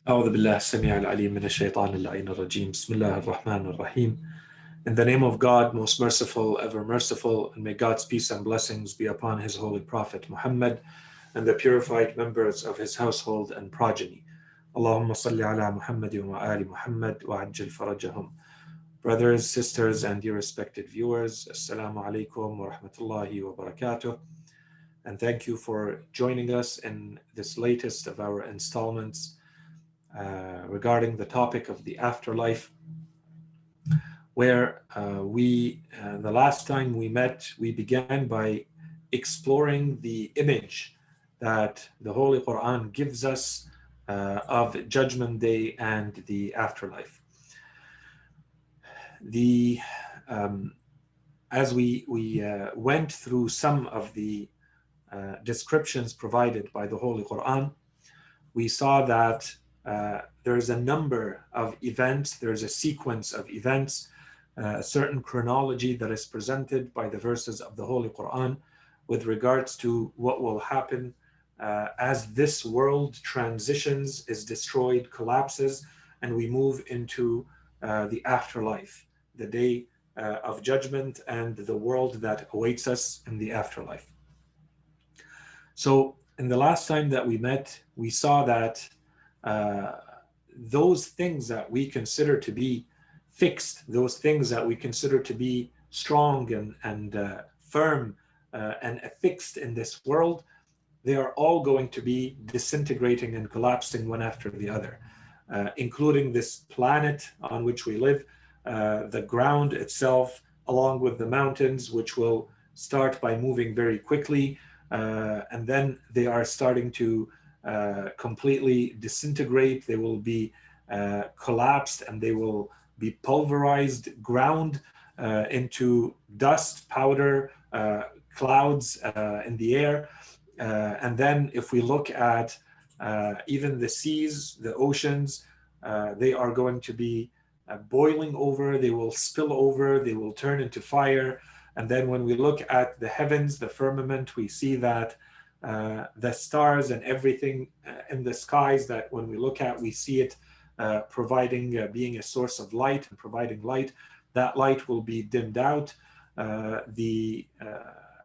أعوذ بالله السميع العليم من الشيطان اللعين الرجيم بسم الله الرحمن الرحيم. In the name of God, most merciful, ever merciful, and may God's peace and blessings be upon his holy prophet Muhammad and the purified members of his household and progeny. Allahumma salli ala Muhammad wa ali Muhammad wa ajjal farajahum. Brothers, sisters, and dear respected viewers, Assalamu alaikum wa rahmatullahi wa barakatuh. And thank you for joining us in this latest of our installments regarding the topic of the afterlife, where the last time we met, we began by exploring the image that the Holy Quran gives us of Judgment Day and the afterlife. As we went through some of the descriptions provided by the Holy Quran, we saw that there's a number of events, there's a sequence of events, a certain chronology that is presented by the verses of the Holy Quran with regards to what will happen as this world transitions, is destroyed, collapses, and we move into the afterlife, the day of judgment and the world that awaits us in the afterlife. So in the last time that we met, we saw that those things that we consider to be fixed, those things that we consider to be strong and firm and affixed in this world, they are all going to be disintegrating and collapsing one after the other, including this planet on which we live, the ground itself, along with the mountains, which will start by moving very quickly, and then they are starting to completely disintegrate. They will be collapsed and they will be pulverized, ground into dust, powder, clouds in the air. And then if we look at even the seas, the oceans, they are going to be boiling over, they will spill over, they will turn into fire. And then when we look at the heavens, the firmament, we see that the stars and everything in the skies, that when we look at, we see it providing, being a source of light and providing light. That light will be dimmed out. The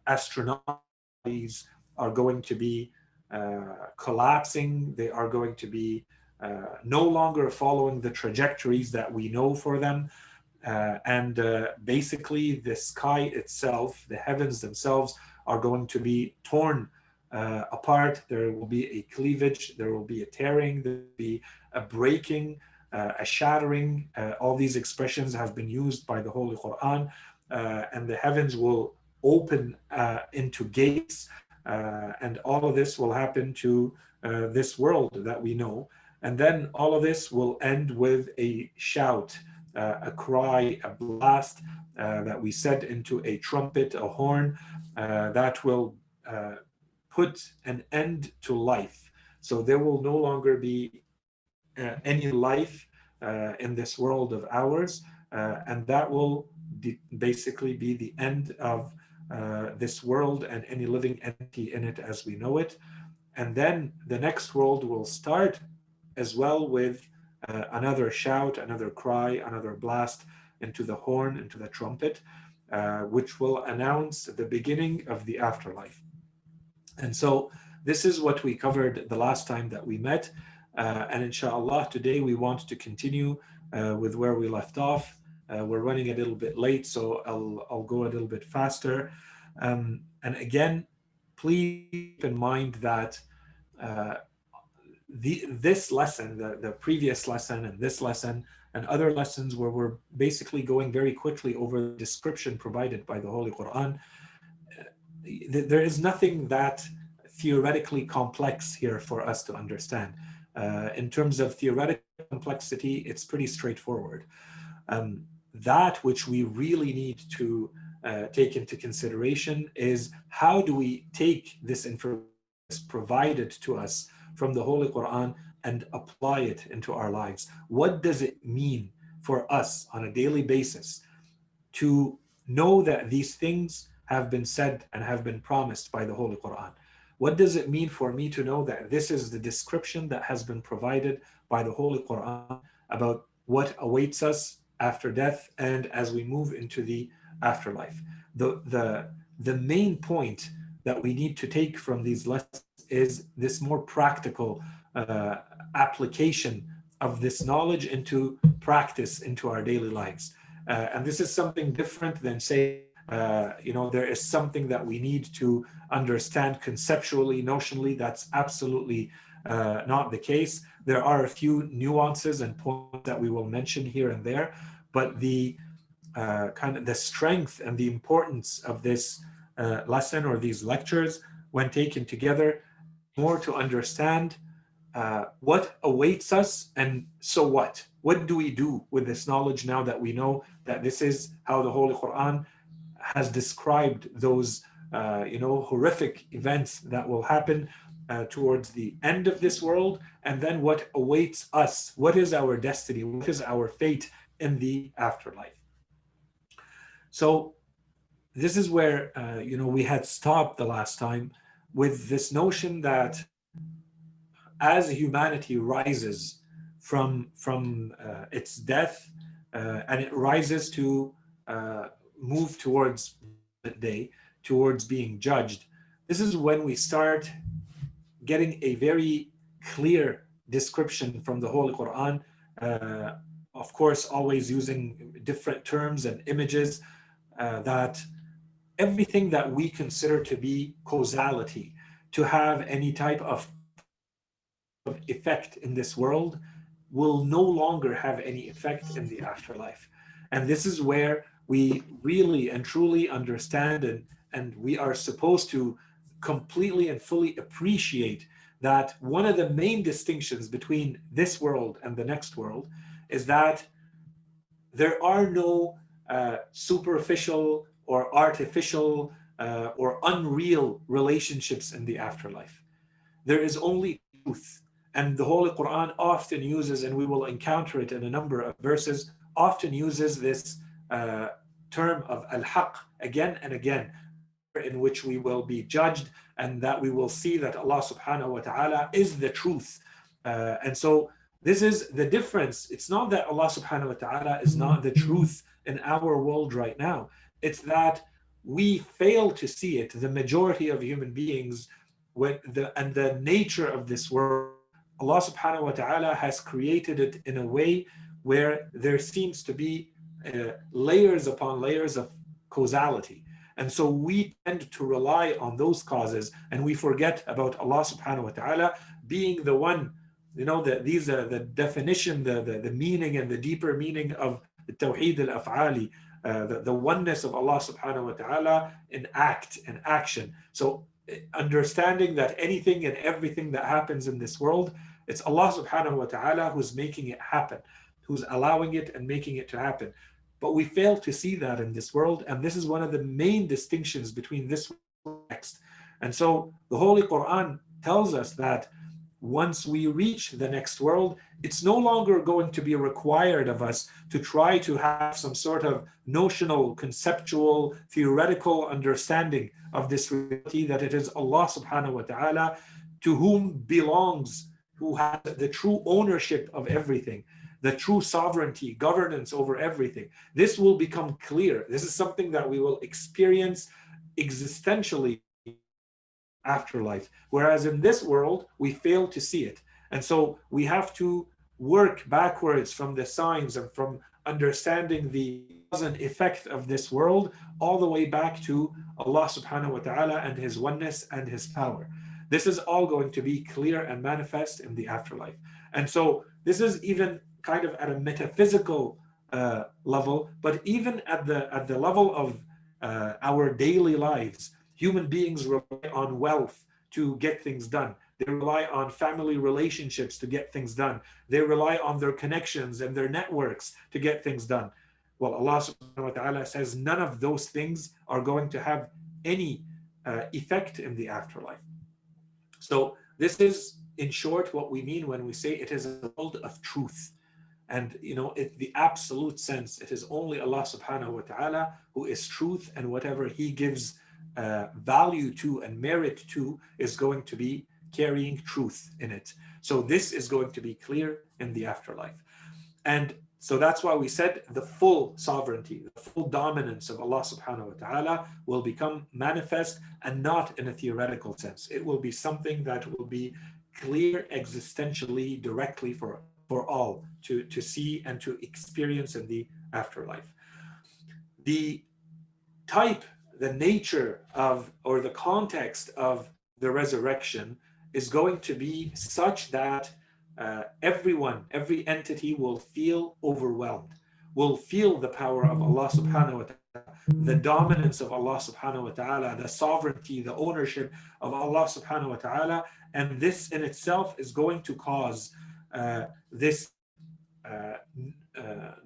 astronomical bodies are going to be collapsing. They are going to be no longer following the trajectories that we know for them. Basically the sky itself, the heavens themselves, are going to be torn apart. There will be a cleavage, there will be a tearing, there will be a breaking, a shattering. All these expressions have been used by the Holy Quran, and the heavens will open into gates, and all of this will happen to this world that we know. And then all of this will end with a shout, a cry, a blast that we set into a trumpet, a horn, that will put an end to life. So there will no longer be any life in this world of ours, and that will basically be the end of this world and any living entity in it as we know it. And then the next world will start as well with another shout, another cry, another blast into the horn, into the trumpet, which will announce the beginning of the afterlife. And so this is what we covered the last time that we met. And inshallah, today we want to continue with where we left off. We're running a little bit late, so I'll go a little bit faster. And again, please keep in mind that this lesson, the previous lesson and this lesson and other lessons where we're basically going very quickly over the description provided by the Holy Quran, there is nothing that theoretically complex here for us to understand. In terms of theoretical complexity, it's pretty straightforward. That which we really need to take into consideration is how do we take this information provided to us from the Holy Quran and apply it into our lives. What does it mean for us on a daily basis to know that these things have been said and have been promised by the Holy Quran? What does it mean for me to know that this is the description that has been provided by the Holy Quran about what awaits us after death and as we move into the afterlife? The main point that we need to take from these lessons is this more practical uh, application of this knowledge into practice into our daily lives. And this is something different than saying, there is something that we need to understand conceptually, notionally. That's absolutely not the case. There are a few nuances and points that we will mention here and there, but the kind of the strength and the importance of this lesson or these lectures, when taken together, is more to understand what awaits us and so what? What do we do with this knowledge now that we know that this is how the Holy Quran has described those, horrific events that will happen towards the end of this world, and then what awaits us? What is our destiny? What is our fate in the afterlife? So this is where we had stopped the last time with this notion that as humanity rises from its death and it rises to move towards the day, towards being judged, this is when we start getting a very clear description from the Holy Quran. Uh, of course, always using different terms and images that everything that we consider to be causality, to have any type of effect in this world, will no longer have any effect in the afterlife. And this is where we really and truly understand, and we are supposed to completely and fully appreciate that one of the main distinctions between this world and the next world is that there are no superficial or artificial or unreal relationships in the afterlife. There is only truth. And the Holy Quran often uses, and we will encounter it in a number of verses, often uses this term of al-haq again and again, in which we will be judged and that we will see that Allah subhanahu wa ta'ala is the truth. And so this is the difference. It's not that Allah subhanahu wa ta'ala is not the truth in our world right now. It's that we fail to see it. The majority of human beings, and the nature of this world, Allah subhanahu wa ta'ala has created it in a way where there seems to be layers upon layers of causality. And so we tend to rely on those causes and we forget about Allah subhanahu wa ta'ala being the one, these are the definition, the meaning and the deeper meaning of the Tawheed al-Af'ali, the oneness of Allah subhanahu wa ta'ala in act and action. So understanding that anything and everything that happens in this world, it's Allah subhanahu wa ta'ala who's making it happen, who's allowing it and making it to happen. But we fail to see that in this world, and this is one of the main distinctions between this world and the next. And so the Holy Quran tells us that once we reach the next world, it's no longer going to be required of us to try to have some sort of notional, conceptual, theoretical understanding of this reality, that it is Allah subhanahu wa ta'ala to whom belongs, who has the true ownership of everything, the true sovereignty, governance over everything. This will become clear. This is something that we will experience existentially afterlife, whereas in this world we fail to see it. And so we have to work backwards from the signs and from understanding the cause and effect of this world all the way back to Allah subhanahu wa ta'ala and his oneness and his power. This is all going to be clear and manifest in the afterlife. And so this is even kind of at a metaphysical level, but even at the level of our daily lives. Human beings rely on wealth to get things done. They rely on family relationships to get things done. They rely on their connections and their networks to get things done. Well, Allah subhanahu wa ta'ala says none of those things are going to have any effect in the afterlife. So this is, in short, what we mean when we say it is a world of truth. And the absolute sense, it is only Allah subhanahu wa ta'ala who is truth, and whatever he gives value to and merit to is going to be carrying truth in it. So this is going to be clear in the afterlife. And so that's why we said the full sovereignty, the full dominance of Allah subhanahu wa ta'ala will become manifest, and not in a theoretical sense. It will be something that will be clear existentially, directly for all to see and to experience in the afterlife. The type, the nature of, or the context of the resurrection is going to be such that everyone, every entity will feel overwhelmed, will feel the power of Allah subhanahu wa ta'ala, the dominance of Allah subhanahu wa ta'ala, the sovereignty, the ownership of Allah subhanahu wa ta'ala. And this in itself is going to cause this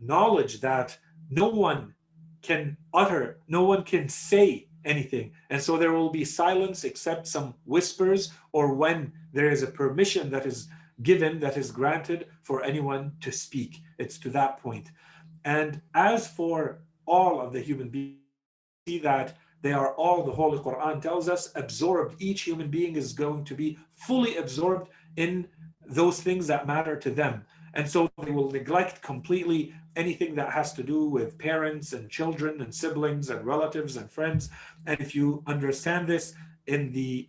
knowledge that no one can utter, no one can say anything. And so there will be silence except some whispers, or when there is a permission that is given, that is granted for anyone to speak. It's to that point. And as for all of the human beings, see that they are all, the Holy Quran tells us, absorbed. Each human being is going to be fully absorbed in those things that matter to them. And so they will neglect completely anything that has to do with parents and children and siblings and relatives and friends. And if you understand this in the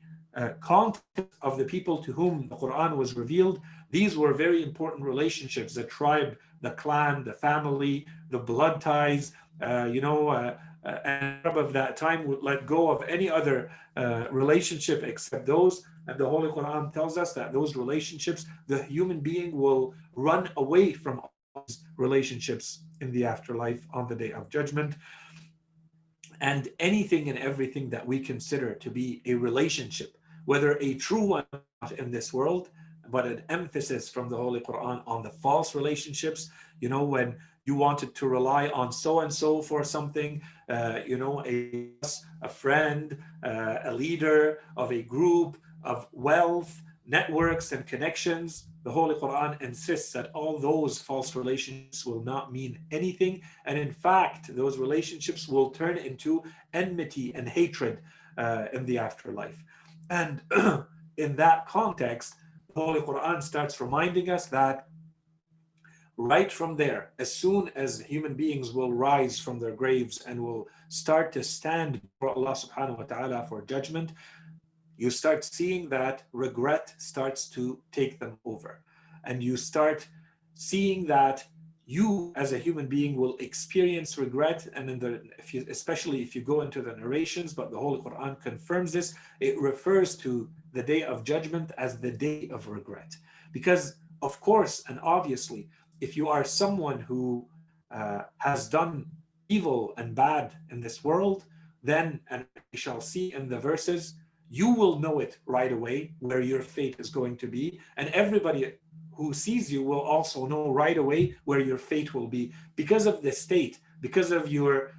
context of the people to whom the Quran was revealed, these were very important relationships: the tribe, the clan, the family, the blood ties. And Arab of that time would let go of any other relationship except those. And the Holy Quran tells us that those relationships, the human being will run away from all those relationships in the afterlife on the Day of Judgment. And anything and everything that we consider to be a relationship, whether a true one in this world, but an emphasis from the Holy Quran on the false relationships, when you wanted to rely on so-and-so for something, a friend, a leader of a group, of wealth, networks, and connections. The Holy Quran insists that all those false relationships will not mean anything. And in fact, those relationships will turn into enmity and hatred in the afterlife. And in that context, the Holy Quran starts reminding us that right from there, as soon as human beings will rise from their graves and will start to stand before Allah subhanahu wa ta'ala for judgment, you start seeing that regret starts to take them over. And you start seeing that you as a human being will experience regret. And especially if you go into the narrations, but the Holy Quran confirms this, it refers to the Day of Judgment as the day of regret. Because of course, and obviously, if you are someone who has done evil and bad in this world, then, and we shall see in the verses, you will know it right away where your fate is going to be. And everybody who sees you will also know right away where your fate will be, because of the state, because of your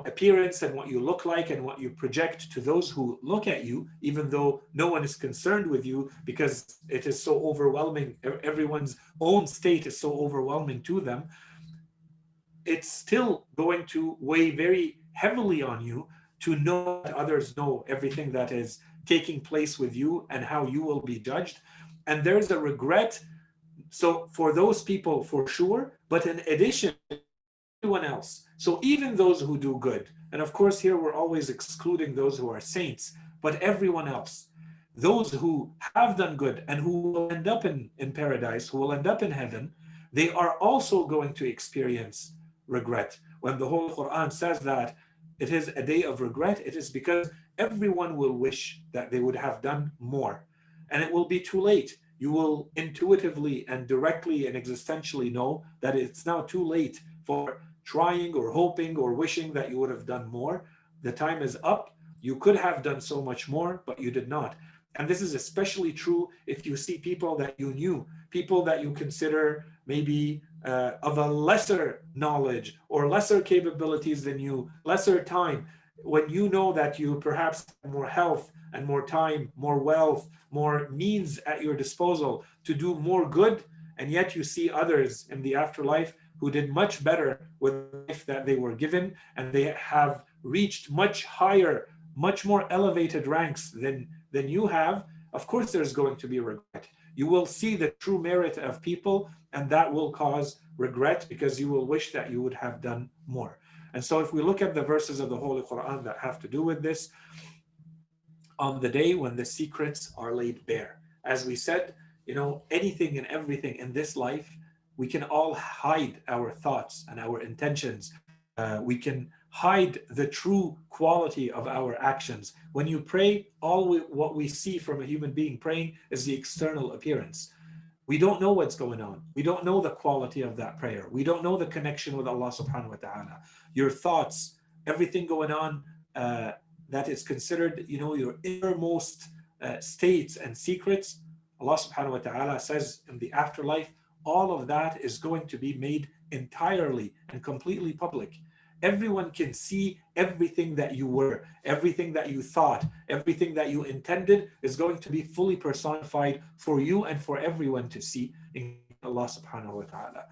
appearance and what you look like and what you project to those who look at you, even though no one is concerned with you because it is so overwhelming. Everyone's own state is so overwhelming to them. It's still going to weigh very heavily on you to know that others know everything that is taking place with you and how you will be judged. And there's a regret. So for those people, for sure, but in addition, everyone else. So even those who do good, and of course here we're always excluding those who are saints, but everyone else, those who have done good and who will end up in paradise, who will end up in heaven, they are also going to experience regret. When the Holy Quran says that it is a day of regret, it is because everyone will wish that they would have done more. And it will be too late. You will intuitively and directly and existentially know that it's now too late for trying or hoping or wishing that you would have done more. The time is up. You could have done so much more, but you did not. And this is especially true if you see people that you knew, people that you consider maybe of a lesser knowledge or lesser capabilities than you, lesser time. When you know that you perhaps have more health and more time, more wealth, more means at your disposal to do more good, and yet you see others in the afterlife who did much better with the life that they were given, and they have reached much higher much more elevated ranks than you have, of course there's going to be regret. You will see the true merit of people, and that will cause regret because you will wish that you would have done more. And so if we look at the verses of the Holy Quran that have to do with this, on the day when the secrets are laid bare. As we said, anything and everything in this life, we can all hide our thoughts and our intentions. We can hide the true quality of our actions. When you pray, what we see from a human being praying is the external appearance. We don't know what's going on. We don't know the quality of that prayer. We don't know the connection with Allah subhanahu wa ta'ala. Your thoughts, everything going on, that is considered, your innermost states and secrets. Allah subhanahu wa ta'ala says in the afterlife, all of that is going to be made entirely and completely public. Everyone can see everything that you were, everything that you thought, everything that you intended is going to be fully personified for you and for everyone to see, in Allah subhanahu wa ta'ala.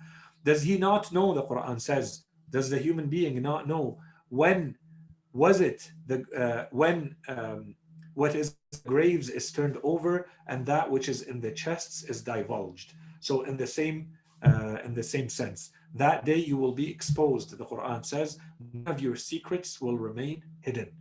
Does he not know, the Quran says, does the human being not know when was it when what is graves is turned over and that which is in the chests is divulged? So in the same sense, that day you will be exposed. The Quran says, none of your secrets will remain hidden.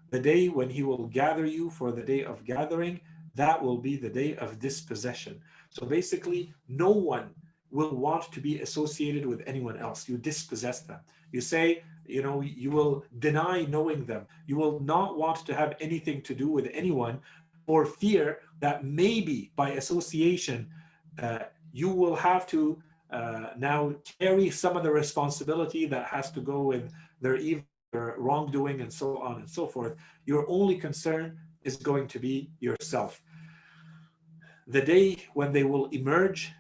The day when he will gather you for the day of gathering, that will be the day of dispossession. So basically, no one will want to be associated with anyone else. You dispossess them. You say, you will deny knowing them. You will not want to have anything to do with anyone for fear that maybe by association, you will have to now carry some of the responsibility that has to go with their evil, their wrongdoing, and so on and so forth. Your only concern is going to be yourself. The day when they will emerge,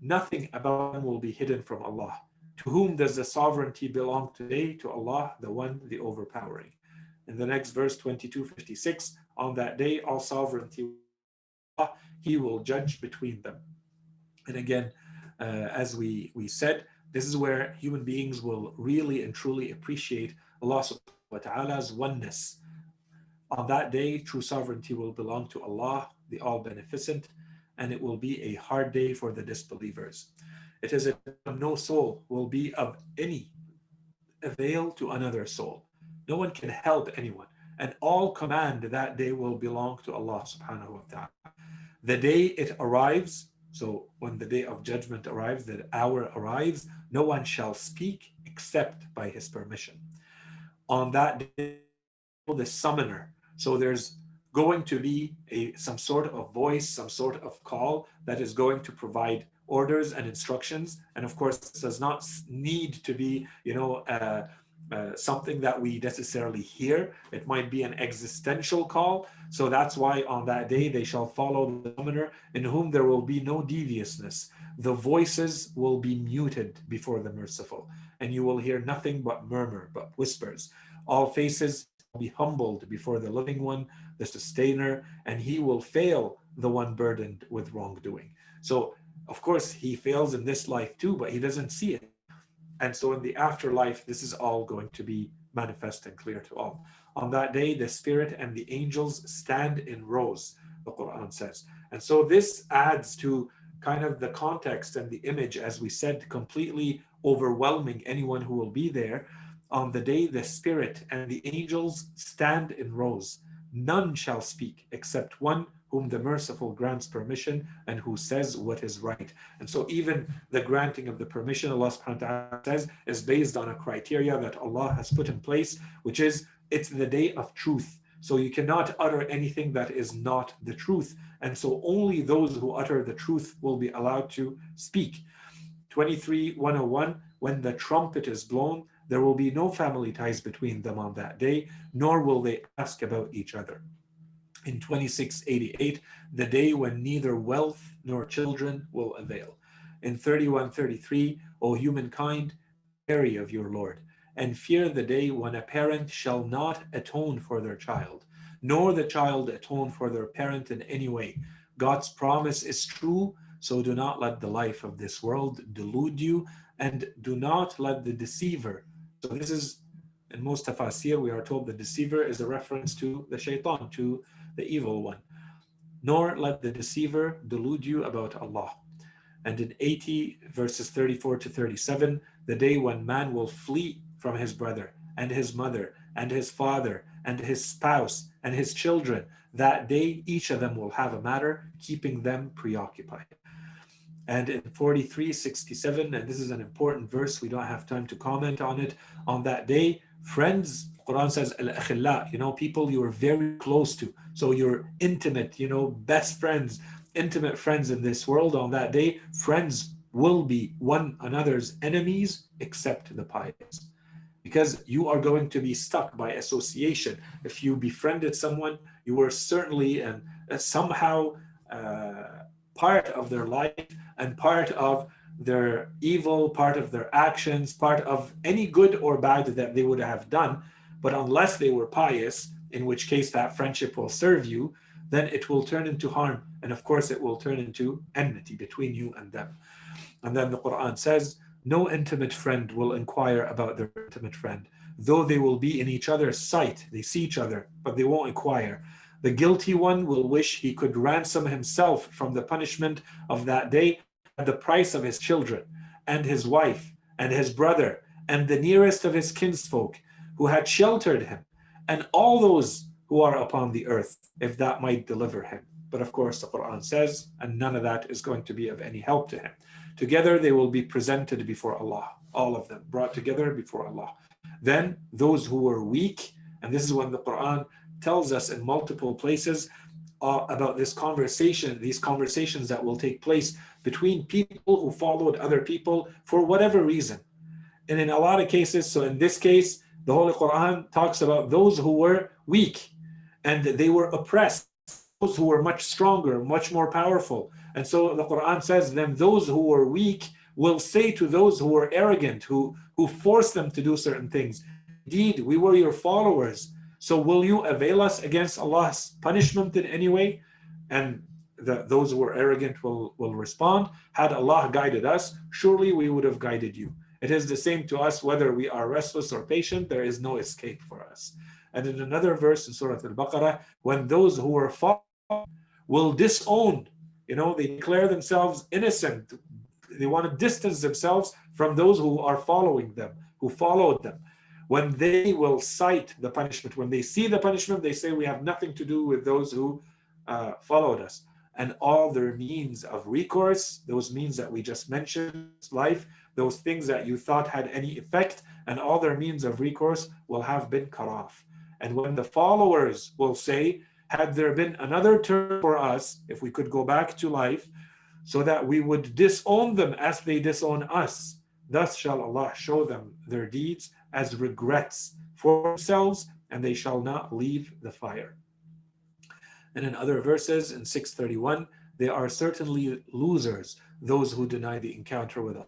nothing about them will be hidden from Allah. To whom does the sovereignty belong today? To Allah, the One, the Overpowering. In the next verse, 22:56, on that day, all sovereignty, He will judge between them. And again, as we said, this is where human beings will really and truly appreciate Allah subhanahu wa ta'ala's oneness. On that day, true sovereignty will belong to Allah, the All-Beneficent, and it will be a hard day for the disbelievers. It is a no soul will be of any avail to another soul. No one can help anyone, and all command that day will belong to Allah subhanahu wa ta'ala. The day it arrives, so when the day of judgment arrives, that hour arrives, no one shall speak except by his permission. On that day, the summoner. So there's going to be some sort of voice, some sort of call that is going to provide orders and instructions. And of course, this does not need to be, something that we necessarily hear. It might be an existential call. So that's why on that day they shall follow the summoner, in whom there will be no deviousness. The voices will be muted before the merciful, and you will hear nothing but murmur, but whispers. All faces will be humbled before the living one, the sustainer, and he will fail the one burdened with wrongdoing. So of course he fails in this life too, but he doesn't see it. And so in the afterlife, this is all going to be manifest and clear to all. On that day, the spirit and the angels stand in rows, the Quran says. And so this adds to kind of the context and the image, as we said, completely overwhelming anyone who will be there. On the day, the spirit and the angels stand in rows. None shall speak except one whom the merciful grants permission and who says what is right. And so even the granting of the permission, Allah subhanahu wa ta'ala says, is based on a criteria that Allah has put in place, which is it's the day of truth. So you cannot utter anything that is not the truth. And so only those who utter the truth will be allowed to speak. 23:101, when the trumpet is blown, there will be no family ties between them on that day, nor will they ask about each other. In 26:88, the day when neither wealth nor children will avail. In 31:33, O humankind, wary of your Lord, and fear the day when a parent shall not atone for their child, nor the child atone for their parent in any way. God's promise is true, so do not let the life of this world delude you, and do not let the deceiver. So this is In most tafasir, we are told the deceiver is a reference to the shaitan, to the evil one. Nor let the deceiver delude you about Allah. And in 80 verses 34 to 37, the day when man will flee from his brother and his mother and his father and his spouse and his children, that day each of them will have a matter keeping them preoccupied. And in 43:67, and this is an important verse, we don't have time to comment on it. On that day, friends, Quran says, al-akhilla, people you are very close to. So you're intimate, best friends, intimate friends in this world. On that day, friends will be one another's enemies except the pious. Because you are going to be stuck by association. If you befriended someone, you were certainly and somehow part of their life and part of their evil, part of their actions, part of any good or bad that they would have done. But unless they were pious, in which case that friendship will serve you, then it will turn into harm. And of course, it will turn into enmity between you and them. And then the Quran says, no intimate friend will inquire about their intimate friend, though they will be in each other's sight. They see each other, but they won't inquire. The guilty one will wish he could ransom himself from the punishment of that day at the price of his children, and his wife, and his brother, and the nearest of his kinsfolk, who had sheltered him, and all those who are upon the earth, if that might deliver him. But of course, the Quran says, and none of that is going to be of any help to him. Together they will be presented before Allah, all of them brought together before Allah. Then those who were weak, and this is when the Quran tells us in multiple places about this conversation, these conversations that will take place between people who followed other people for whatever reason. And in a lot of cases, so in this case, the Holy Quran talks about those who were weak and they were oppressed, those who were much stronger, much more powerful. And so the Quran says, then those who were weak will say to those who were arrogant, who forced them to do certain things, indeed, we were your followers. So will you avail us against Allah's punishment in any way? And those who were arrogant will respond, had Allah guided us, surely we would have guided you. It is the same to us whether we are restless or patient, there is no escape for us. And in another verse in Surah Al-Baqarah, when those who were followed will disown, they declare themselves innocent. They want to distance themselves from those who are following them, who followed them. When they will cite the punishment, when they see the punishment, they say, we have nothing to do with those who followed us. And all their means of recourse, those means that we just mentioned, life, those things that you thought had any effect, and all their means of recourse will have been cut off. And when the followers will say, had there been another term for us, if we could go back to life, so that we would disown them as they disown us, thus shall Allah show them their deeds as regrets for themselves, and they shall not leave the fire. And in other verses, in 631, they are certainly losers, those who deny the encounter with Allah.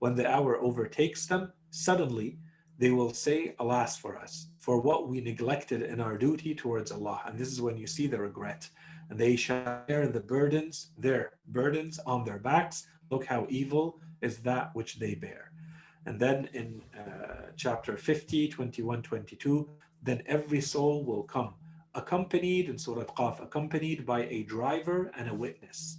When the hour overtakes them, suddenly they will say, alas for us, for what we neglected in our duty towards Allah. And this is when you see the regret. And they shall bear their burdens on their backs. Look how evil is that which they bear. And then in chapter 50, 21, 22, then every soul will come, accompanied in Surah Qaf, accompanied by a driver and a witness.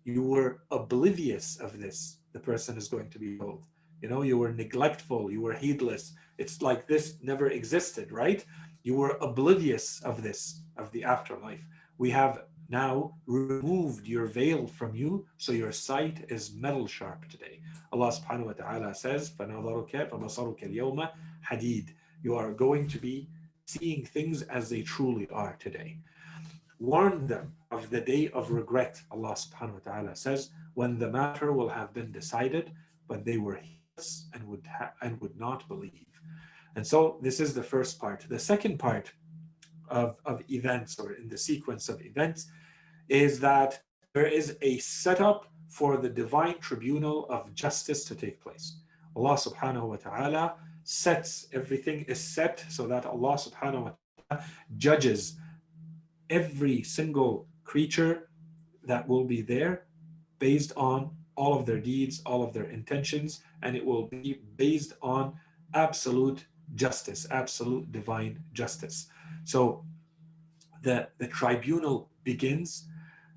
You were oblivious of this, the person is going to be told. You were neglectful, you were heedless. It's like this never existed, right? You were oblivious of this, of the afterlife. We have now removed your veil from you, so your sight is metal sharp today. Allah subhanahu wa ta'ala says, فَنَظَرُكَ فَبَصَرُكَ الْيَوْمَ حَدِيدٌ. You are going to be seeing things as they truly are today. Warn them of the day of regret, Allah subhanahu wa ta'ala says, when the matter will have been decided, but they were heedless and would not believe. And so this is the first part. The second part of events, or in the sequence of events, is that there is a setup for the divine tribunal of justice to take place. Allah subhanahu wa ta'ala sets, everything is set so that Allah subhanahu wa ta'ala judges every single creature that will be there based on all of their deeds, all of their intentions, and it will be based on absolute justice, absolute divine justice. So the tribunal begins.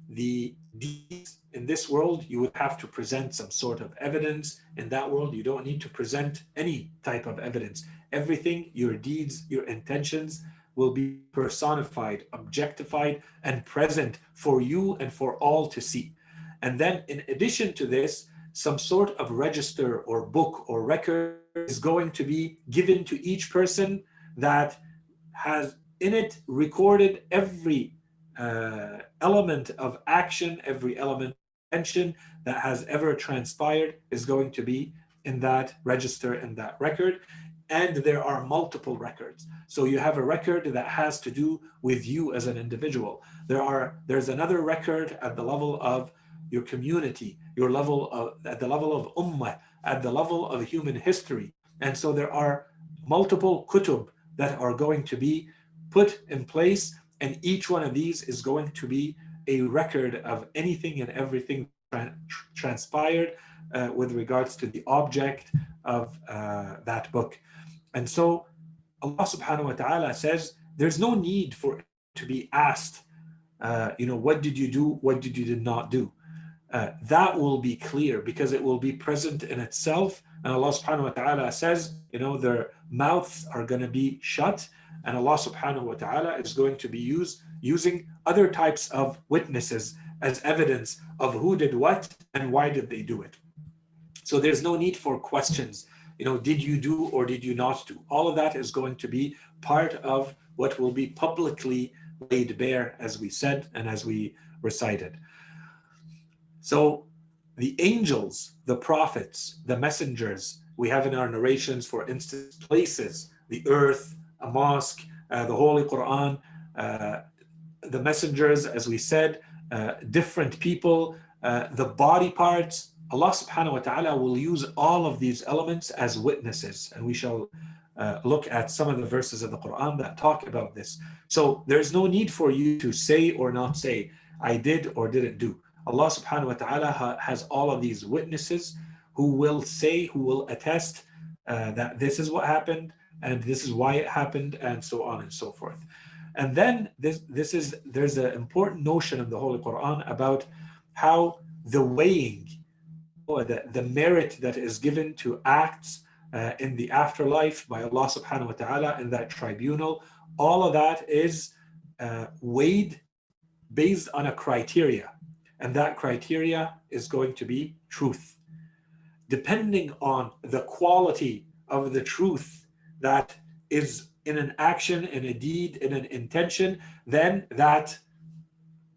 The deeds in this world, you would have to present some sort of evidence. In that world, you don't need to present any type of evidence. Everything, your deeds, your intentions, will be personified, objectified, and present for you and for all to see. And then, in addition to this, some sort of register or book or record is going to be given to each person that has in it recorded every element of action, every element of intention that has ever transpired is going to be in that register, in that record. And there are multiple records. So you have a record that has to do with you as an individual. There's another record at the level of your community, your level of at the level of ummah, at the level of human history. And so there are multiple kutub that are going to be put in place, and each one of these is going to be a record of anything and everything transpired with regards to the object of that book. And so Allah subhanahu wa ta'ala says there's no need for it to be asked, what did you do? What did you did not do? That will be clear because it will be present in itself. And Allah subhanahu wa ta'ala says, their mouths are going to be shut, and Allah subhanahu wa ta'ala is going to be using other types of witnesses as evidence of who did what and why did they do it. So there's no need for questions. Did you do or did you not do? All of that is going to be part of what will be publicly laid bare, as we said and as we recited. So the angels, the prophets, the messengers, we have in our narrations, for instance, places, the earth, a mosque, the Holy Quran, the messengers, as we said, different people, the body parts. Allah subhanahu wa ta'ala will use all of these elements as witnesses, and we shall look at some of the verses of the Quran that talk about this. So there's no need for you to say or not say, I did or didn't do. Allah subhanahu wa ta'ala has all of these witnesses who will say, who will attest that this is what happened and this is why it happened, and so on and so forth. And then there's an important notion in the Holy Quran about how the weighing, or the merit that is given to acts in the afterlife by Allah subhanahu wa ta'ala in that tribunal, all of that is weighed based on a criteria. And that criteria is going to be truth. Depending on the quality of the truth that is in an action, in a deed, in an intention, then that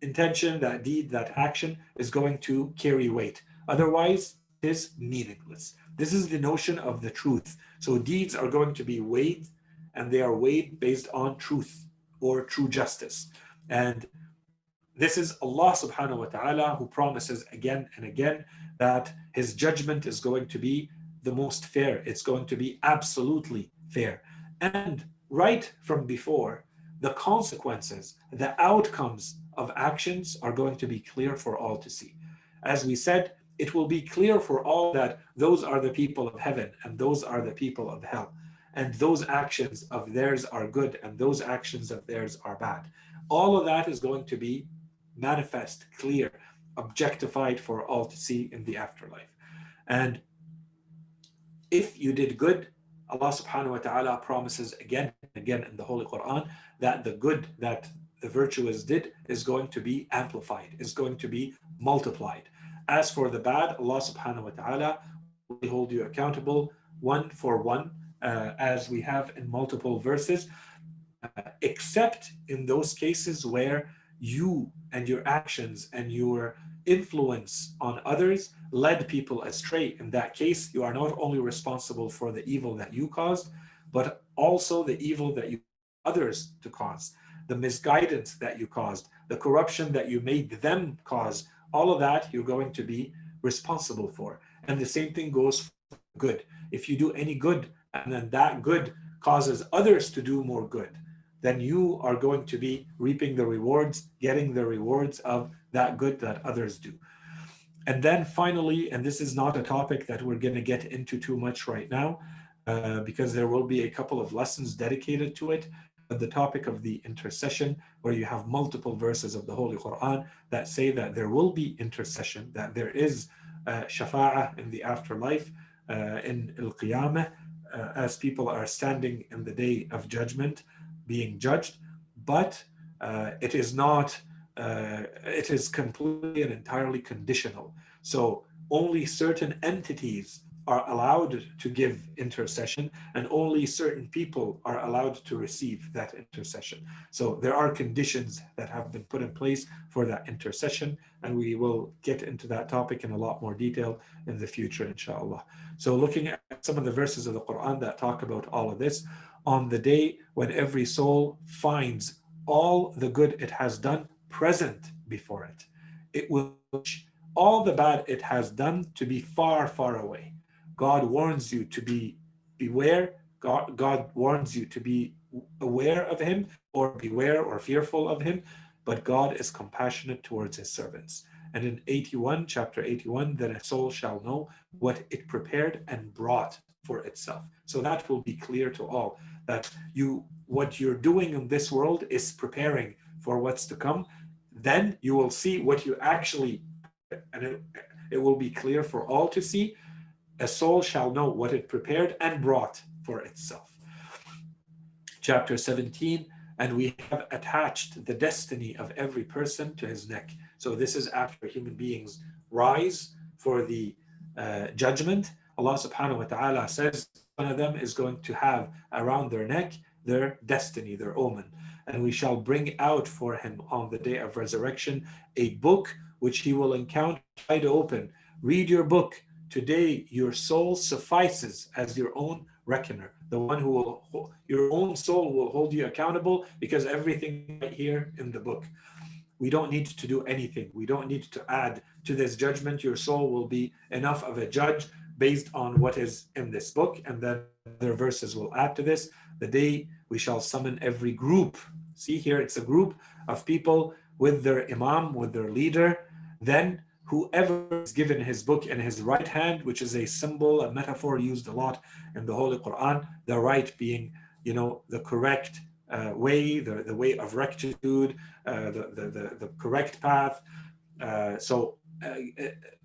intention, that deed, that action is going to carry weight. Otherwise, it is meaningless. This is the notion of the truth. So deeds are going to be weighed, and they are weighed based on truth or true justice. And this is Allah subhanahu wa ta'ala who promises again and again that his judgment is going to be the most fair. It's going to be absolutely fair. And right from before, the consequences, the outcomes of actions are going to be clear for all to see. As we said, it will be clear for all that those are the people of heaven and those are the people of hell. And those actions of theirs are good and those actions of theirs are bad. All of that is going to be manifest, clear, objectified for all to see in the afterlife. And if you did good, Allah subhanahu wa ta'ala promises again and again in the Holy Quran that the good that the virtuous did is going to be amplified, is going to be multiplied. As for the bad, Allah subhanahu wa ta'ala will hold you accountable one for one, as we have in multiple verses, except in those cases where you and your actions and your influence on others led people astray. In that case, you are not only responsible for the evil that you caused, but also the evil that you others to cause, the misguidance that you caused, the corruption that you made them cause. All of that you're going to be responsible for. And the same thing goes for good. If you do any good and then that good causes others to do more good, then you are going to be reaping the rewards, getting the rewards of that good that others do. And then finally, and this is not a topic that we're going to get into too much right now, because there will be a couple of lessons dedicated to it. But the topic of the intercession, where you have multiple verses of the Holy Quran that say that there will be intercession, that there is shafa'ah in the afterlife, in al-qiyamah, as people are standing in the day of judgment, being judged. But it is not, it is completely and entirely conditional. So only certain entities are allowed to give intercession, and only certain people are allowed to receive that intercession. So there are conditions that have been put in place for that intercession, and we will get into that topic in a lot more detail in the future, inshallah. So looking at some of the verses of the Quran that talk about all of this, on the day when every soul finds all the good it has done present before it, it will all the bad it has done to be far, far away. God warns you to beware. God warns you to be aware of him, or beware or fearful of him. But God is compassionate towards his servants. And in 81, chapter 81, then a soul shall know what it prepared and brought for itself. So that will be clear to all, that what you're doing in this world is preparing for what's to come. Then you will see what you actually, and it will be clear for all to see. A soul shall know what it prepared and brought for itself. Chapter 17, and we have attached the destiny of every person to his neck. So this is after human beings rise for the judgment. Allah subhanahu wa ta'ala says one of them is going to have around their neck their destiny, their omen. And we shall bring out for him on the day of resurrection a book which he will encounter wide open. Read your book. Today, your soul suffices as your own reckoner, the one who will, your own soul will hold you accountable, because everything right here in the book. We don't need to do anything. We don't need to add to this judgment. Your soul will be enough of a judge based on what is in this book. And then other verses will add to this. The day we shall summon every group. See here, it's a group of people with their imam, with their leader. Then whoever is given his book in his right hand, which is a symbol, a metaphor used a lot in the Holy Quran, the right being, the correct way, the way of rectitude, the correct path.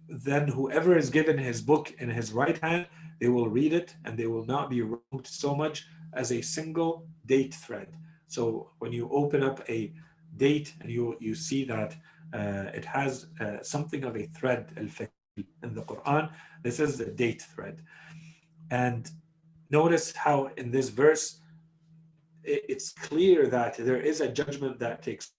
Then whoever is given his book in his right hand, they will read it, and they will not be wronged so much as a single date thread. So when you open up a date and you see that it has something of a thread in the Quran, this is the date thread. And notice how in this verse it's clear that there is a judgment that takes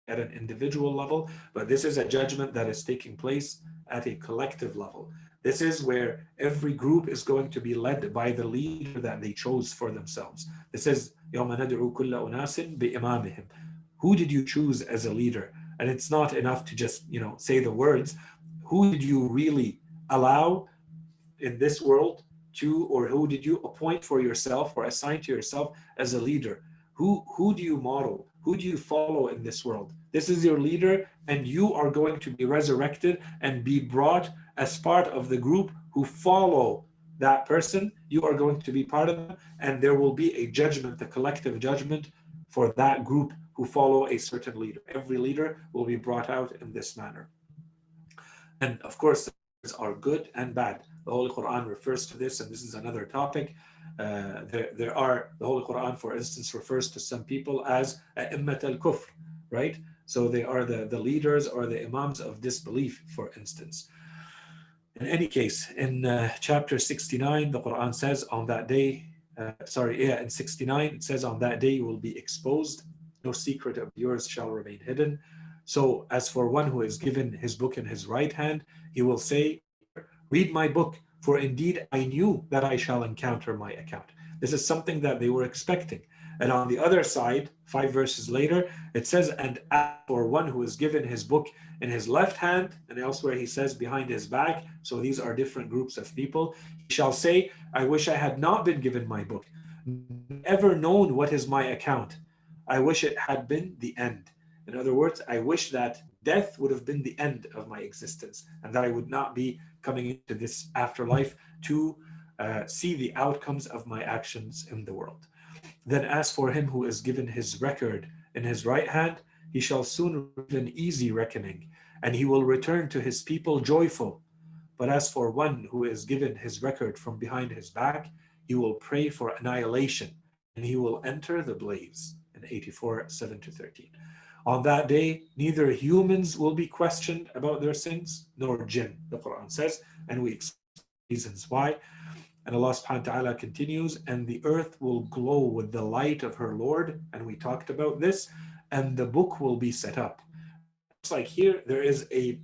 at an individual level, but this is a judgment that is taking place at a collective level. This is where every group is going to be led by the leader that they chose for themselves. This is يَوْمَ نَدْعُو كُلَّ أُنَاسٍ بِإِمَامِهِمْ. Who did you choose as a leader? And it's not enough to just, say the words. Who did you really allow in this world to, or who did you appoint for yourself or assign to yourself as a leader? Who do you model? Who do you follow in this world? This is your leader, and you are going to be resurrected and be brought as part of the group who follow that person. You are going to be part of them, and there will be a judgment, a collective judgment for that group who follow a certain leader. Every leader will be brought out in this manner. And of course, are good and bad. The Holy Quran refers to this, and this is another topic. The Holy Quran, for instance, refers to some people as a'immat al-kufr, right? So they are the leaders or the imams of disbelief, for instance. In any case, in chapter 69, the Quran says on that day, in 69, it says on that day you will be exposed. No secret of yours shall remain hidden. So as for one who is given his book in his right hand, he will say, read my book, for indeed I knew that I shall encounter my account. This is something that they were expecting. And on the other side, 5 verses later, it says, and as for one who is given his book in his left hand, and elsewhere he says behind his back, so these are different groups of people, he shall say, I wish I had not been given my book, ever known what is my account. I wish it had been the end. In other words, I wish that death would have been the end of my existence, and that I would not be coming into this afterlife to see the outcomes of my actions in the world. Then as for him who is given his record in his right hand, he shall soon receive an easy reckoning, and he will return to his people joyful. But as for one who is given his record from behind his back, he will pray for annihilation, and he will enter the blaze. In 84, 7 to 13. On that day, neither humans will be questioned about their sins, nor jinn, the Quran says, and we explain reasons why. And Allah subhanahu wa ta'ala continues, and the earth will glow with the light of her Lord, and we talked about this, and the book will be set up. Looks like here there is a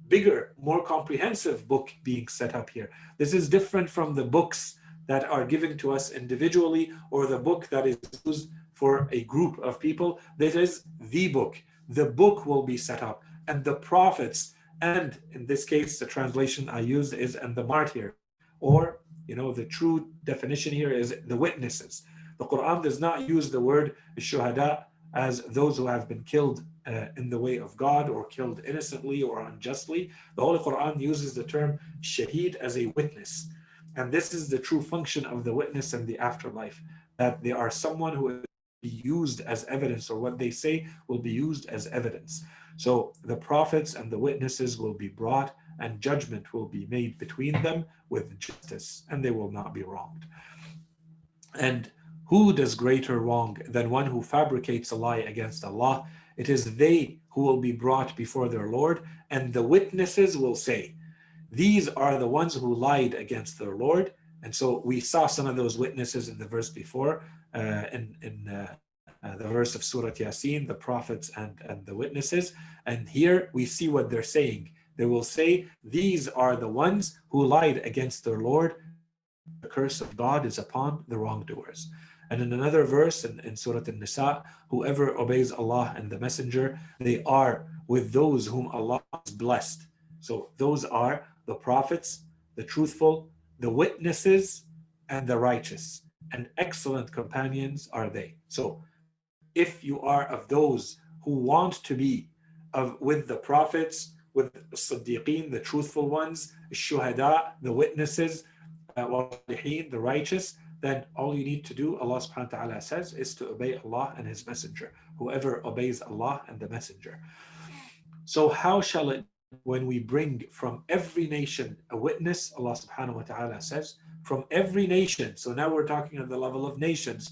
bigger, more comprehensive book being set up here. This is different from the books that are given to us individually or the book that is used for a group of people. This is the book. The book will be set up, and the prophets, and in this case, the translation I used is and the martyr, or the true definition here is the witnesses. The Quran does not use the word shuhada as those who have been killed in the way of God or killed innocently or unjustly. The Holy Quran uses the term shaheed as a witness. And this is the true function of the witness in the afterlife, that they are someone who will be used as evidence, or what they say will be used as evidence. So the prophets and the witnesses will be brought, and judgment will be made between them with justice, and they will not be wronged. And who does greater wrong than one who fabricates a lie against Allah? It is they who will be brought before their Lord, and the witnesses will say, these are the ones who lied against their Lord. And so we saw some of those witnesses in the verse before, in the verse of Surah Yasin, the prophets and the witnesses. And here we see what they're saying. They will say, these are the ones who lied against their Lord. The curse of God is upon the wrongdoers. And in another verse in Surah An-Nisa, whoever obeys Allah and the Messenger, they are with those whom Allah has blessed. So those are the prophets, the truthful, the witnesses, and the righteous. And excellent companions are they. So if you are of those who want to be with the prophets, with the Siddiqeen, the truthful ones, Shuhada, the witnesses, the righteous, then all you need to do, Allah subhanahu wa ta'ala says, is to obey Allah and His Messenger. Whoever obeys Allah and the Messenger. So how shall it when we bring from every nation a witness? Allah subhanahu wa ta'ala says, from every nation. So now we're talking at the level of nations.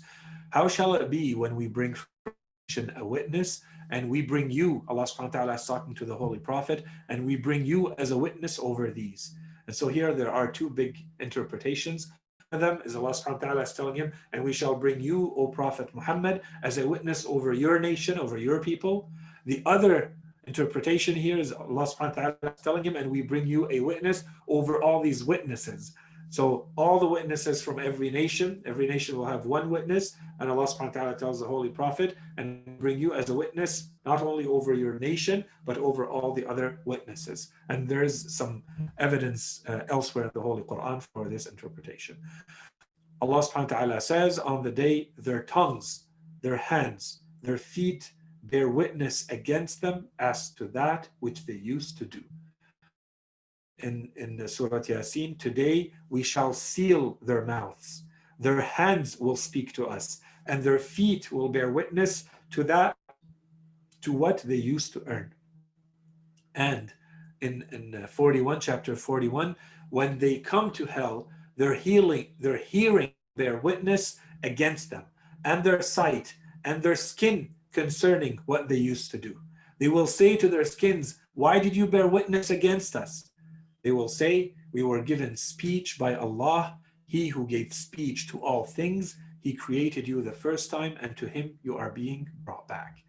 How shall it be when we bring from every nation a witness, and we bring you, Allah subhanahu wa ta'ala is talking to the Holy Prophet, and we bring you as a witness over these. And so here there are two big interpretations. One of them is Allah subhanahu wa ta'ala is telling him, and we shall bring you, O Prophet Muhammad, as a witness over your nation, over your people. The other interpretation here is Allah subhanahu wa ta'ala is telling him, and we bring you a witness over all these witnesses. So all the witnesses from every nation will have one witness, and Allah subhanahu wa ta'ala tells the Holy Prophet, and bring you as a witness, not only over your nation, but over all the other witnesses. And there's some evidence elsewhere in the Holy Quran for this interpretation. Allah subhanahu wa ta'ala says, on the day their tongues, their hands, their feet bear witness against them as to that which they used to do. In the Surah Yasin, today we shall seal their mouths. Their hands will speak to us, and their feet will bear witness to that, to what they used to earn. And in 41, chapter 41, when they come to hell, their hearing bear witness against them, and their sight and their skin concerning what they used to do. They will say to their skins, why did you bear witness against us? They will say, we were given speech by Allah, He who gave speech to all things. He created you the first time, and to Him you are being brought back.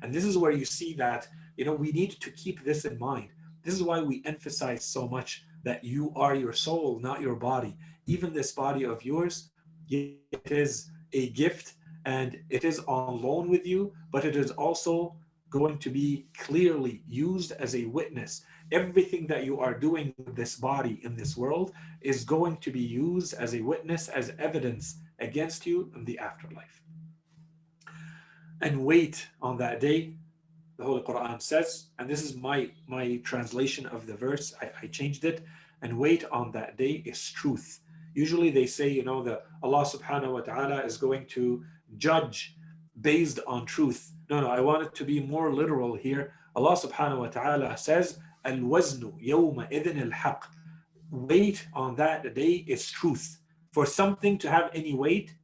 And this is where you see that, we need to keep this in mind. This is why we emphasize so much that you are your soul, not your body. Even this body of yours, it is a gift, and it is on loan with you, but it is also going to be clearly used as a witness. Everything that you are doing with this body in this world is going to be used as a witness, as evidence against you in the afterlife. And wait on that day, the Holy Quran says, and this is my translation of the verse, I changed it, and wait on that day is truth. Usually they say, that Allah subhanahu wa ta'ala is going to judge based on truth. No, I want it to be more literal here. Allah subhanahu wa ta'ala says, Al-waznu yawma idhin al-haq. Weight on that day is truth. For something to have any weight,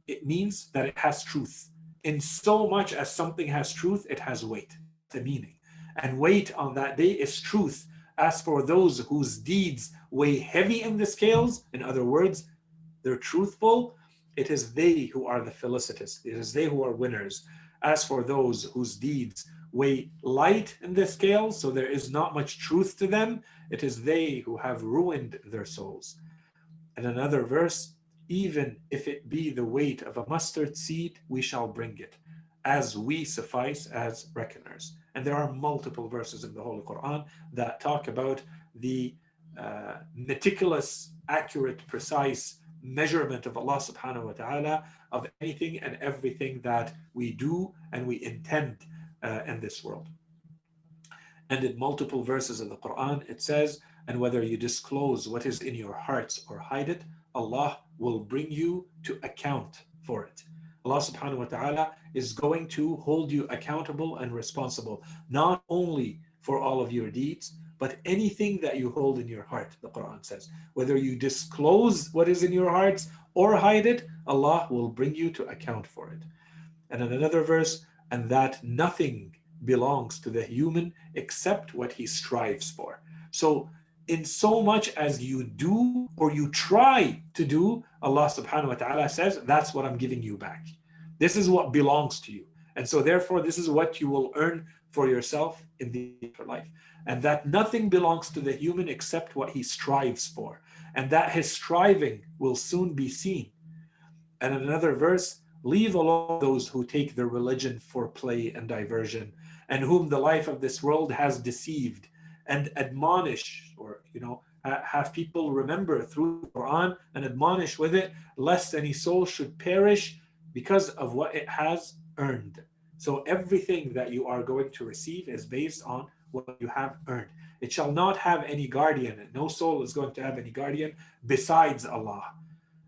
it means that it has truth. In so much as something has truth, it has weight. That's the meaning. And weight on that day is truth. As for those whose deeds weigh heavy in the scales, in other words, they're truthful, it is they who are the felicitous. It is they who are winners. As for those whose deeds weigh light in the scales, so there is not much truth to them, it is they who have ruined their souls. And another verse, even if it be the weight of a mustard seed, we shall bring it, as we suffice as reckoners. And there are multiple verses in the Holy Quran that talk about the meticulous, accurate, precise measurement of Allah subhanahu wa ta'ala of anything and everything that we do and we intend in this world. And in multiple verses of the Quran, it says, and whether you disclose what is in your hearts or hide it, Allah will bring you to account for it. Allah subhanahu wa ta'ala is going to hold you accountable and responsible, not only for all of your deeds, but anything that you hold in your heart, the Quran says. Whether you disclose what is in your hearts or hide it, Allah will bring you to account for it. And in another verse, and that nothing belongs to the human except what he strives for. So in so much as you do or you try to do, Allah subhanahu wa ta'ala says, that's what I'm giving you back. This is what belongs to you. And so therefore, this is what you will earn for yourself in the afterlife. And that nothing belongs to the human except what he strives for. And that his striving will soon be seen. And in another verse, leave alone those who take their religion for play and diversion, and whom the life of this world has deceived, and admonish, or have people remember through the Quran and admonish with it, lest any soul should perish because of what it has earned. So everything that you are going to receive is based on what you have earned. It shall not have any guardian, and no soul is going to have any guardian besides Allah.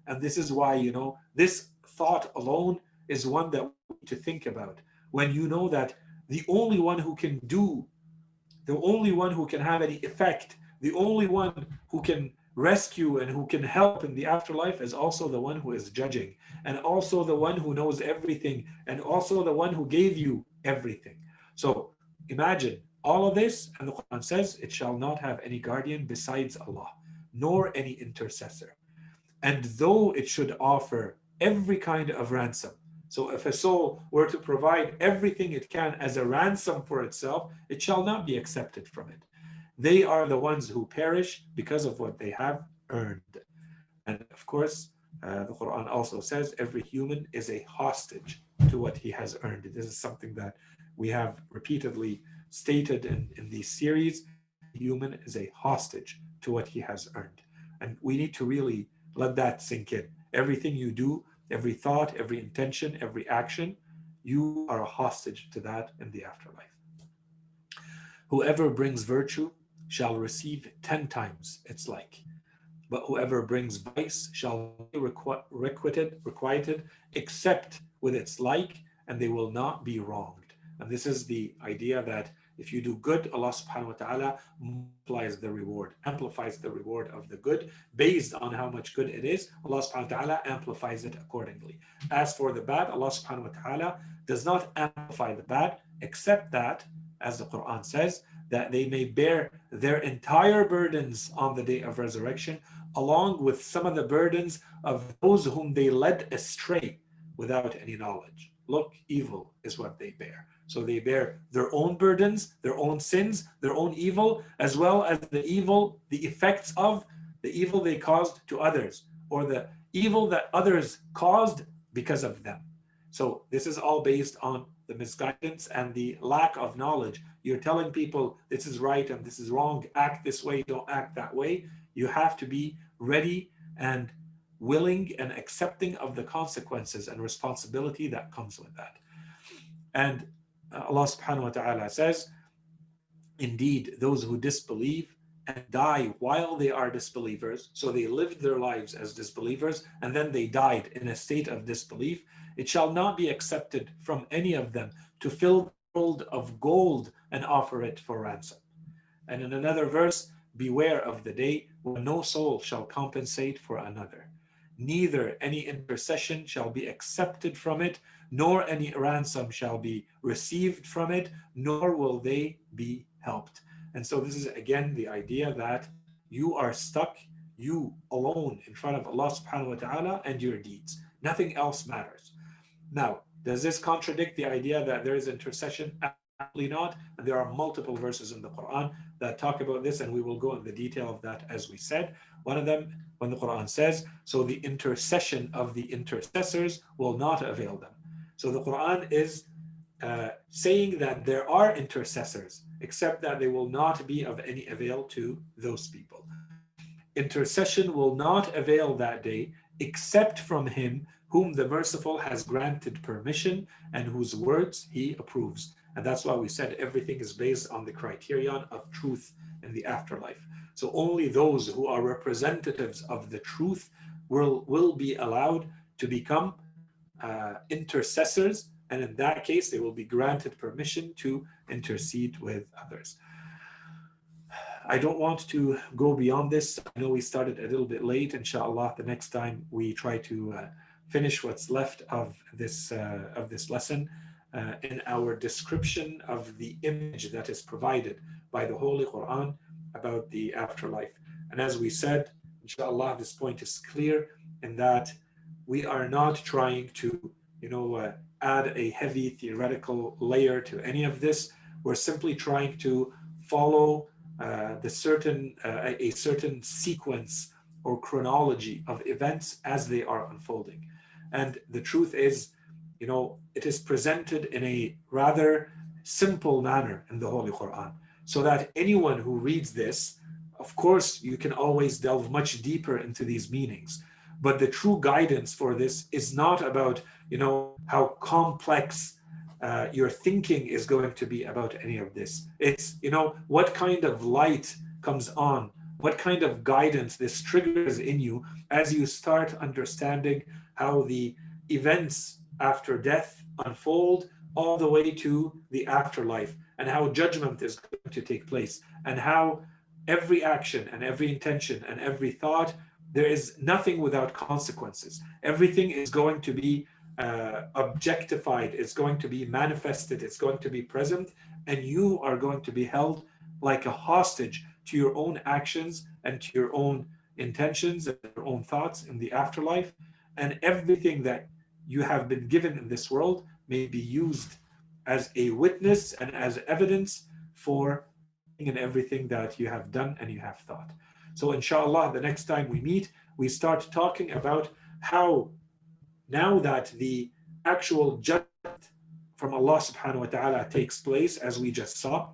And this is why, this thought alone is one that we need to think about. When you know that the only one who can do, the only one who can have any effect, the only one who can rescue and who can help in the afterlife is also the one who is judging, and also the one who knows everything, and also the one who gave you everything. So imagine all of this, and the Quran says, it shall not have any guardian besides Allah, nor any intercessor. And though it should offer every kind of ransom, so if a soul were to provide everything it can as a ransom for itself, it shall not be accepted from it. They are the ones who perish because of what they have earned. And of course, the Quran also says every human is a hostage to what he has earned. This is something that we have repeatedly stated in these series. Human is a hostage to what he has earned. And we need to really let that sink in. Everything you do, every thought, every intention, every action, you are a hostage to that in the afterlife. Whoever brings virtue shall receive 10 times its like, but whoever brings vice shall be requited except with its like, and they will not be wronged. And this is the idea that if you do good, Allah subhanahu wa ta'ala multiplies the reward, amplifies the reward of the good based on how much good it is. Allah subhanahu wa ta'ala amplifies it accordingly. As for the bad, Allah subhanahu wa ta'ala does not amplify the bad, except that, as the Quran says, that they may bear their entire burdens on the day of resurrection, along with some of the burdens of those whom they led astray without any knowledge. Look, evil is what they bear. So they bear their own burdens, their own sins, their own evil, as well as the evil, the effects of the evil they caused to others, or the evil that others caused because of them. So this is all based on the misguidance and the lack of knowledge. You're telling people this is right and this is wrong, act this way, don't act that way. You have to be ready and willing and accepting of the consequences and responsibility that comes with that. And Allah subhanahu wa ta'ala says, indeed, those who disbelieve and die while they are disbelievers, so they lived their lives as disbelievers and then they died in a state of disbelief, it shall not be accepted from any of them to fill the world of gold and offer it for ransom. And in another verse, beware of the day when no soul shall compensate for another. Neither any intercession shall be accepted from it, nor any ransom shall be received from it, nor will they be helped. And so this is again the idea that you are stuck, you alone, in front of Allah subhanahu wa ta'ala and your deeds. Nothing else matters. Now, does this contradict the idea that there is intercession? Absolutely not. And there are multiple verses in the Quran that talk about this, and we will go into the detail of that as we said. One of them, when the Quran says, so the intercession of the intercessors will not avail them. So the Quran is saying that there are intercessors, except that they will not be of any avail to those people. Intercession will not avail that day, except from him whom the merciful has granted permission and whose words he approves. And that's why we said everything is based on the criterion of truth in the afterlife. So only those who are representatives of the truth will be allowed to become intercessors, and in that case they will be granted permission to intercede with others. I don't want to go beyond this. I know we started a little bit late. Inshallah, the next time we try to finish what's left of this lesson in our description of the image that is provided by the Holy Quran about the afterlife. And as we said, inshallah, this point is clear in that we are not trying to, add a heavy theoretical layer to any of this. We're simply trying to follow a certain sequence or chronology of events as they are unfolding. And the truth is, it is presented in a rather simple manner in the Holy Quran, so that anyone who reads this, of course, you can always delve much deeper into these meanings. But the true guidance for this is not about, how complex your thinking is going to be about any of this. It's, what kind of light comes on, what kind of guidance this triggers in you as you start understanding how the events after death unfold all the way to the afterlife, and how judgment is going to take place, and how every action and every intention and every thought, there is nothing without consequences. Everything is going to be objectified, it's going to be manifested, it's going to be present, and you are going to be held like a hostage to your own actions and to your own intentions and your own thoughts in the afterlife. And everything that you have been given in this world may be used as a witness and as evidence for and everything that you have done and you have thought. So inshallah, the next time we meet, we start talking about how, now that the actual judgment from Allah subhanahu wa ta'ala takes place, as we just saw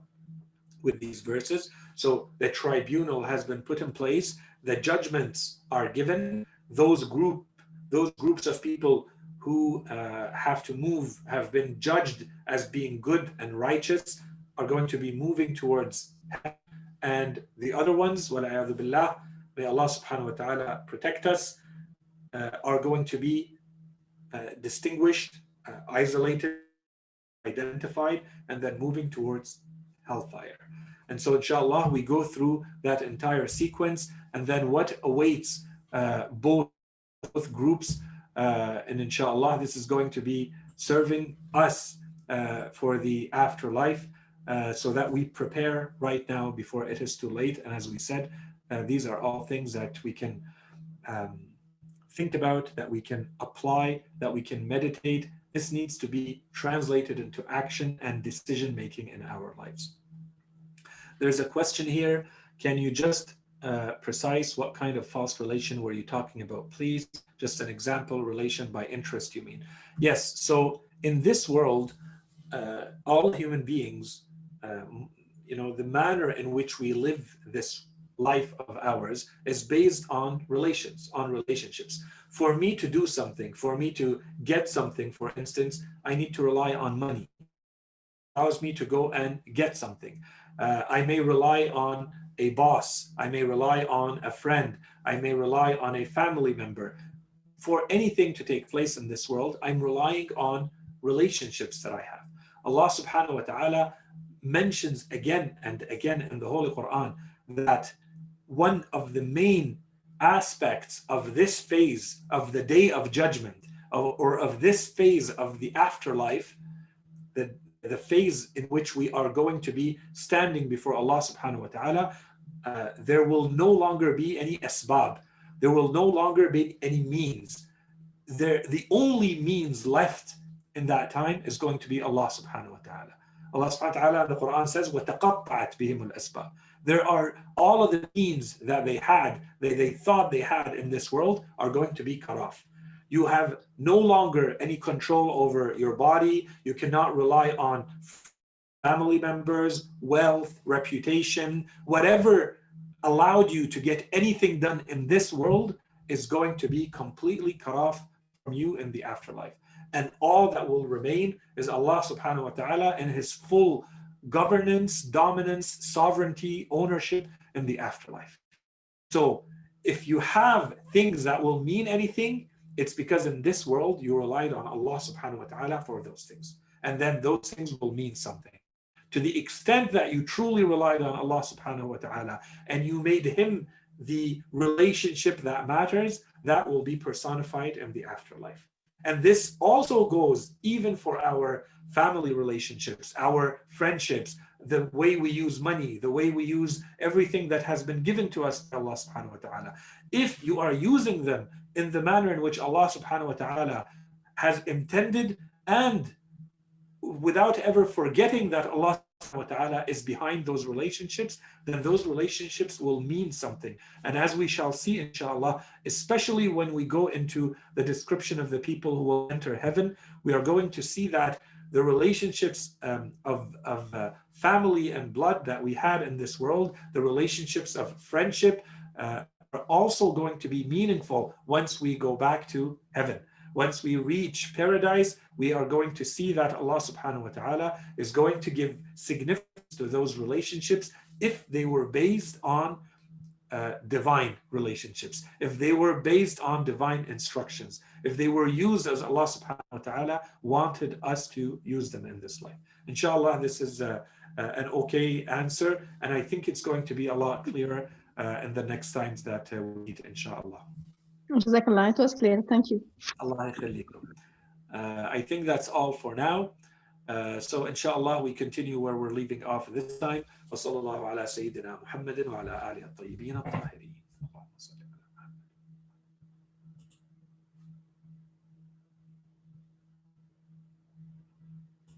with these verses. So the tribunal has been put in place, the judgments are given, those groups of people who have been judged as being good and righteous are going to be moving towards heaven. And the other ones, wala'iyadhu billah, may Allah subhanahu wa ta'ala protect us, are going to be distinguished, isolated, identified, and then moving towards hellfire. And so inshallah, we go through that entire sequence, and then what awaits both groups, and inshallah, this is going to be serving us for the afterlife, so that we prepare right now before it is too late. And as we said, these are all things that we can think about, that we can apply, that we can meditate. This needs to be translated into action and decision making in our lives. There's a question here. Can you just precise what kind of false relation were you talking about, please? Just an example, relation by interest, you mean? Yes. So in this world, all human beings, the manner in which we live this life of ours is based on relationships. For me to do something, for me to get something, for instance, I need to rely on money. It allows me to go and get something. I may rely on a boss. I may rely on a friend. I may rely on a family member. For anything to take place in this world, I'm relying on relationships that I have. Allah subhanahu wa ta'ala mentions again and again in the Holy Quran that one of the main aspects of this phase of the day of judgment, or of this phase of the afterlife, the phase in which we are going to be standing before Allah subhanahu wa ta'ala, there will no longer be any asbab. There will no longer be any means. The only means left in that time is going to be Allah subhanahu wa ta'ala. Allah subhanahu wa ta'ala in the Quran says, وَتَقَطَّعَتْ بِهِمُ الْأَسْبَابِ. There are all of the means that they had, they thought they had in this world, are going to be cut off. You have no longer any control over your body. You cannot rely on family members, wealth, reputation. Whatever allowed you to get anything done in this world is going to be completely cut off from you in the afterlife. And all that will remain is Allah subhanahu wa ta'ala and his full governance, dominance, sovereignty, ownership in the afterlife. So if you have things that will mean anything, it's because in this world you relied on Allah subhanahu wa ta'ala for those things. And then those things will mean something. To the extent that you truly relied on Allah subhanahu wa ta'ala and you made him the relationship that matters, that will be personified in the afterlife. And this also goes even for our family relationships, our friendships, the way we use money, the way we use everything that has been given to us by Allah subhanahu wa ta'ala. If you are using them in the manner in which Allah subhanahu wa ta'ala has intended, and without ever forgetting that Allah subhanahu wa ta'ala is behind those relationships, then those relationships will mean something. And as we shall see, inshallah, especially when we go into the description of the people who will enter heaven, we are going to see that the relationships of family and blood that we had in this world, the relationships of friendship, are also going to be meaningful once we go back to heaven. Once we reach paradise, we are going to see that Allah subhanahu wa ta'ala is going to give significance to those relationships if they were based on divine relationships, if they were based on divine instructions, if they were used as Allah subhanahu wa ta'ala wanted us to use them in this life. Inshallah, this is an okay answer, and I think it's going to be a lot clearer in the next times that we meet, inshallah. Jazakallah, it was clear. Thank you. Allah yakhlīkum. I think that's all for now. So inshallah, we continue where we're leaving off this time. وصلى الله على سيدنا محمد وعلى آله الطيبين الطاهرين.